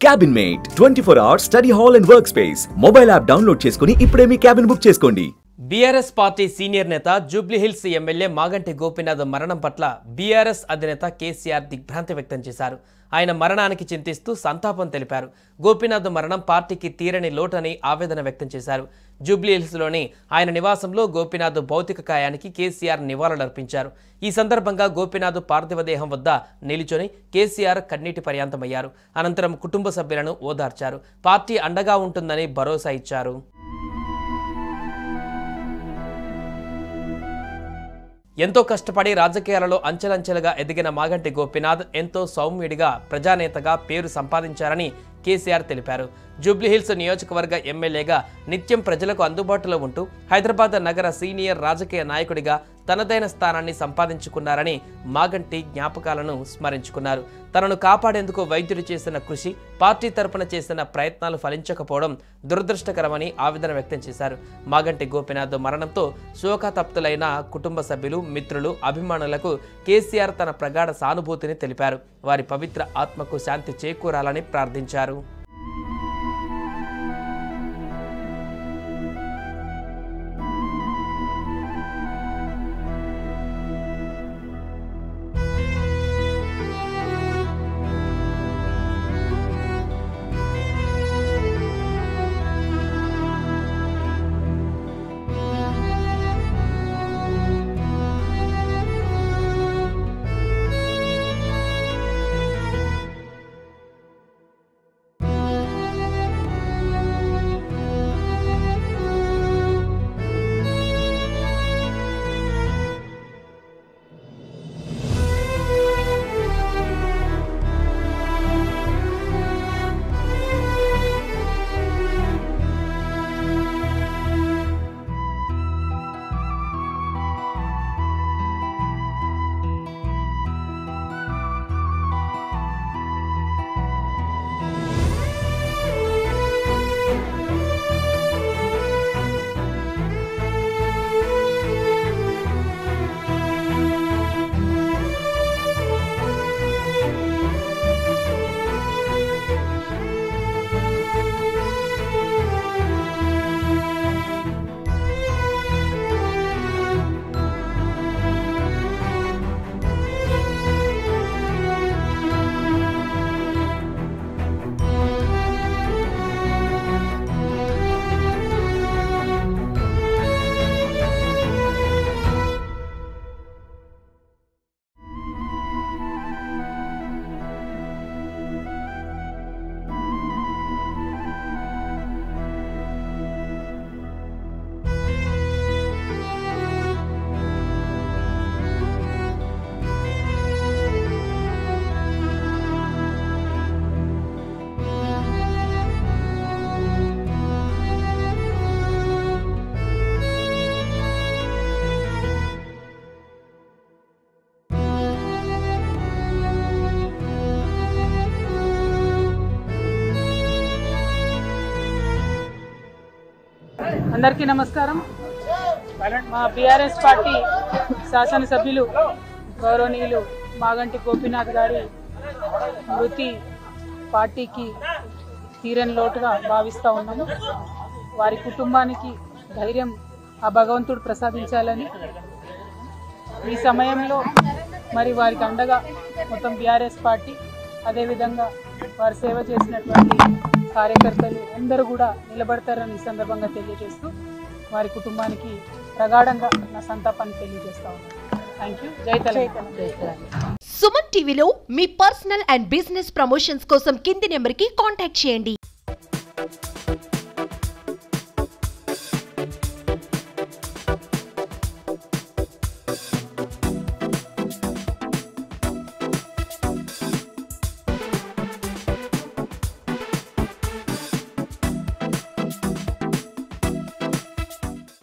Cabin mate 24 hours study hall and work space mobile app download చేసుకుని ఇప్పుడే మీ cabin book చేసుకోండి. BRS party senior నేత Jubilee Hills MLA Maganti Gopinath మరణం పట్ల బీఆర్ఎస్ అధినేత కేసీఆర్ దిగ్భ్రాంతి వ్యక్తం చేశారు. ఆయన మరణానికి చింతిస్తూ సంతాపం తెలిపారు. గోపీనాథ్ మరణం పార్టీకి తీరని లోటని ఆవేదన వ్యక్తం చేశారు. జూబ్లీహిల్స్లోని ఆయన నివాసంలో గోపీనాథ్ భౌతిక కాయానికి కేసీఆర్ నివాళులర్పించారు. ఈ సందర్భంగా గోపీనాథ్ పార్థివ దేహం వద్ద నిలుచొని కేసీఆర్ కన్నీటి పర్యాంతమయ్యారు. అనంతరం కుటుంబ సభ్యులను ఓదార్చారు. పార్టీ అండగా ఉంటుందని భరోసా ఇచ్చారు. ఎంతో కష్టపడి రాజకీయాలలో అంచెలంచెలుగా ఎదిగిన మాగంటి గోపీనాథ్ ఎంతో సౌమ్యుడిగా ప్రజానేతగా పేరు సంపాదించారని కేసీఆర్ తెలిపారు. జూబ్లీహిల్స్ నియోజకవర్గ ఎమ్మెల్యేగా నిత్యం ప్రజలకు అందుబాటులో ఉంటూ హైదరాబాద్ నగర సీనియర్ రాజకీయ నాయకుడిగా తనదైన స్థానాన్ని సంపాదించుకున్నారని మాగంటి జ్ఞాపకాలను స్మరించుకున్నారు. తనను కాపాడేందుకు వైద్యులు చేసిన కృషి, పార్టీ తరపున చేసిన ప్రయత్నాలు ఫలించకపోవడం దురదృష్టకరమని ఆవేదన వ్యక్తం చేశారు. మాగంటి గోపీనాథ్ మరణంతో శోకతప్తులైన కుటుంబ సభ్యులు, మిత్రులు, అభిమానులకు కేసీఆర్ తన ప్రగాఢ సానుభూతిని తెలిపారు. వారి పవిత్ర ఆత్మకు శాంతి చేకూరాలని ప్రార్థించారు. అందరికీ నమస్కారం. మా బీఆర్ఎస్ పార్టీ శాసనసభ్యులు గౌరవనీయులు మాగంటి గోపీనాథ్ గారి మృతి పార్టీకి తీరని లోటుగా భావిస్తూ ఉన్నాము. వారి కుటుంబానికి ధైర్యం ఆ భగవంతుడు ప్రసాదించాలని, ఈ సమయంలో మరి వారికి అండగా మొత్తం బీఆర్ఎస్ పార్టీ, అదేవిధంగా వారు సేవ చేసినటువంటి కార్యకర్తలు అందరూ కూడా నిలబడతారని ఈ సందర్భంగా తెలియజేస్తూ వారి కుటుంబానికి ప్రగాఢంగా నా సంతాపాన్ని తెలియజేస్తా ఉన్నాను. Thank you. జై తెలంగాణ. సుమన్ టీవీలో మీ పర్సనల్ అండ్ బిజినెస్ ప్రమోషన్స్ కోసం కింది నెంబర్కి కాంటాక్ట్ చేయండి.